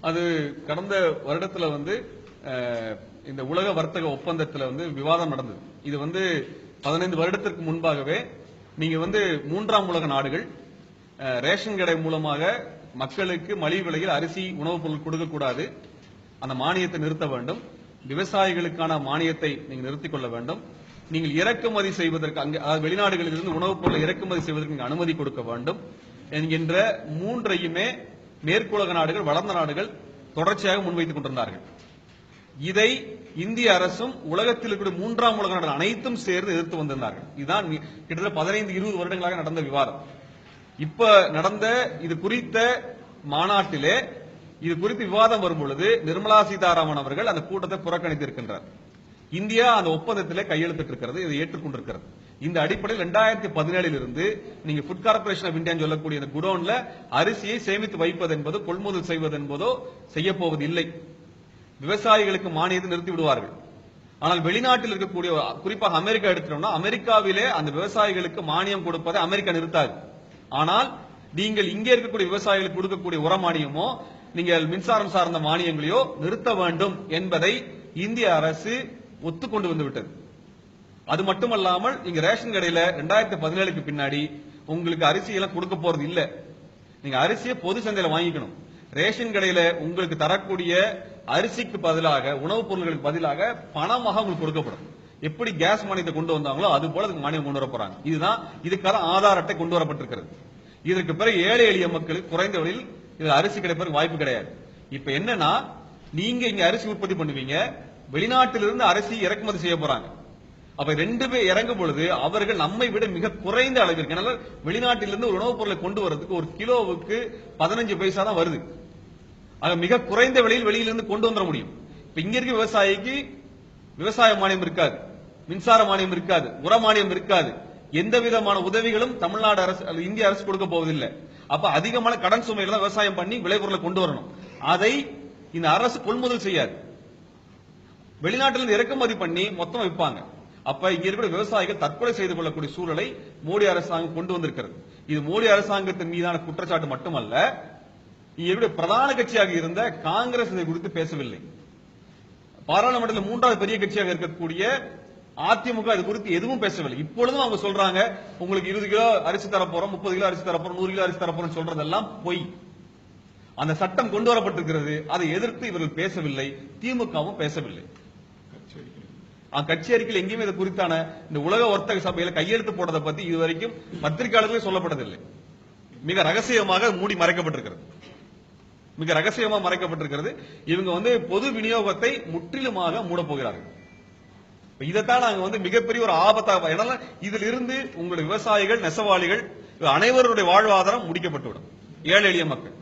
அது கடந்த வருடத்துல இந்த உலக வர்த்தக ஒப்பந்தத்தில் விவாதம் நடந்தது. இது 15 வருடத்திற்கு முன்பாகவே நீங்க மூன்றாம் உலக நாடுகள் ரேஷன் கடை மூலமாக மக்களுக்கு மலிவு விலையில் அரிசி உணவுப் பொருள் கொடுக்கக்கூடாது, அந்த மானியத்தை நிறுத்த வேண்டும், விவசாயிகளுக்கான மானியத்தை நீங்க நிறுத்திக் கொள்ள வேண்டும், நீங்கள் இறக்குமதி செய்வதற்கு வெளிநாடுகளில் இருந்து உணவுப் பொருளை இறக்குமதி செய்வதற்கு அனுமதி கொடுக்க வேண்டும் என்கின்ற மூன்றையுமே மேற்குலக நாடுகள், வளர்ந்த நாடுகள் தொடர்ச்சியாக முன்வைத்துக் கொண்டிருந்தார்கள். இதை இந்திய அரசும் உலகத்தில் இருக்கக்கூடிய மூன்றாம் உலக நாடுகள் அனைத்தும் சேர்ந்து எதிர்த்து வந்திருந்தார்கள். இதுதான் கிட்டத்தட்ட 15-20 வருடங்களாக நடந்த விவாதம். இப்ப நடந்த இது குறித்த மாநாட்டிலே இது குறித்து விவாதம் வரும் பொழுது நிர்மலா சீதாராமன் அவர்கள் அந்த கூட்டத்தை புறக்கணித்திருக்கின்றார். இந்தியா அந்த ஒப்பந்தத்திலே கையெழுத்திட்டிருக்கிறது, இதை ஏற்றுக்கொண்டிருக்கிறது. இந்த அடிப்படையில் 2017 இருந்து நீங்க ஃபுட் கார்பரேஷன் ஆஃப் இந்தியா சொல்லக்கூடிய இந்த குடோன்ல அரிசியை சேமித்து வைப்பது என்பதோ கொள்முதல் செய்வது என்பதோ செய்யப்போவது இல்லை. விவசாயிகளுக்கு மானியத்தை நிறுத்தி விடுவார்கள். ஆனால் வெளிநாட்டில் இருக்கக்கூடிய குறிப்பாக அமெரிக்கா எடுத்துட்டோம்னா அமெரிக்காவிலே அந்த விவசாயிகளுக்கு மானியம் கொடுப்பதை அமெரிக்கா நிறுத்தாது. ஆனால் நீங்கள் இங்கே இருக்கக்கூடிய விவசாயிகளுக்கு கொடுக்கக்கூடிய உர மானியமோ நீங்கள் மின்சாரம் சார்ந்த மானியங்களையோ நிறுத்த வேண்டும் என்பதை இந்திய அரசு ஒத்துக்கொண்டு வந்துவிட்டது. அது மட்டுமல்லாமல் இங்க ரேஷன் கடையில 2017க்கு பின்னாடி உங்களுக்கு அரிசி எல்லாம் கொடுக்க போறது இல்ல. நீங்க அரிசியை பொது சந்தையில வாங்கிக்கணும். ரேஷன் கடையில உங்களுக்கு தரக்கூடிய அரிசிக்கு பதிலாக உணவுப் பொருட்களுக்கு பதிலாக பணமாக உங்களுக்கு கொடுக்கப்படும். எப்படி கேஸ் மானியத்தை கொண்டு வந்தாங்களோ அது போல அதுக்கு மானியம் கொண்டு வர போறாங்க. இதுதான் இதுக்கான ஆதார் அட்டை கொண்டு வரப்பட்டிருக்கிறது. இதற்கு பிறகு ஏழை எளிய மக்களுக்கு குறைந்த விலையில் இதுல அரிசி கிடைப்பதற்கு வாய்ப்பு கிடையாது. இப்ப என்னன்னா நீங்க இங்க அரிசி உற்பத்தி பண்ணுவீங்க, வெளிநாட்டிலிருந்து அரிசி இறக்குமதி செய்ய போறாங்க. அப்ப 2 பேர் இறங்கும் பொழுது அவர்கள் நம்மை விட மிக குறைந்த அளவிற்கு, வெளிநாட்டிலிருந்து ஒரு உணவுப் பொருளை கொண்டு வரதுக்கு ஒரு கிலோவுக்கு 15 பைசா தான் வருது. ஆக மிக குறைந்த விலையில் வெளியிலிருந்து கொண்டு வந்துட முடியும். இப்ப இங்க இருக்க விவசாயிக்கு விவசாய மானியம் இருக்காது, மின்சார மானியம் இருக்காது, உர மானியம் இருக்காது, எந்த விதமான உதவிகளும் தமிழ்நாடு அரசு இந்திய அரசு கொடுக்க போவதில்லை. அப்ப அதிகமான கடன் சுமையில தான் விவசாயம் பண்ணி விளைபொருளை கொண்டு வரணும். அதை இந்த அரசு கொள்முதல் செய்யாது, வெளிநாட்டிலிருந்து இறக்குமதி பண்ணி மொத்தம் வைப்பாங்க. அப்ப இங்க இருக்கிற விவசாயிகள் தற்கொலை செய்து கொள்ளக்கூடிய சூழலை மோடி அரசாங்கம் கொண்டு வந்திருக்கிறது. இது மோடி அரசாங்கத்தின் மீதான குற்றச்சாட்டு மட்டுமல்ல, இவருடைய பிரதான கட்சியாக இருந்த காங்கிரஸ் இதை குறித்து பேசவில்லை. பாராளுமன்றத்தில் 3வது பெரிய கட்சியாக இருக்கக்கூடிய அதிமுக இது குறித்து எதுவும் பேசவில்லை. இப்பொழுதும் அவங்க சொல்றாங்க உங்களுக்கு 20 கிலோ அரிசி தரப்போறோம், 30 கிலோ அரிசி தரப்போறோம், 100 கிலோ அரிசி தரப்போறோம் சொல்றதெல்லாம் பொய். அந்த சட்டம் கொண்டு வரப்பட்டிருக்கிறது, அதை எதிர்த்து இவர்கள் பேசவில்லை, திமுகவும் பேசவில்லை. கட்சி அறிக்கையில் எங்கேயுமே இது குறித்தான இந்த உலக வர்த்தக சபையில கையெழுத்து போட்டதை பத்தி இதுவரைக்கும் பத்திரிகையாளர்களே சொல்லப்பட்டதில்லை. மிக ரகசியமாக மூடி மறைக்கப்பட்டிருக்கிறது, மிக ரகசியமாக மறைக்கப்பட்டிருக்கிறது. இவங்க பொது விநியோகத்தை முற்றிலுமாக மூட போகிறார்கள். இதைத்தான் நாங்க மிகப்பெரிய ஒரு ஆபத்தாக, ஏன்னா இதில் இருந்து உங்களுடைய விவசாயிகள், நெசவாளிகள் அனைவருடைய வாழ்வாதாரம் முடிக்கப்பட்டுவிடும், ஏழை எளிய மக்கள்.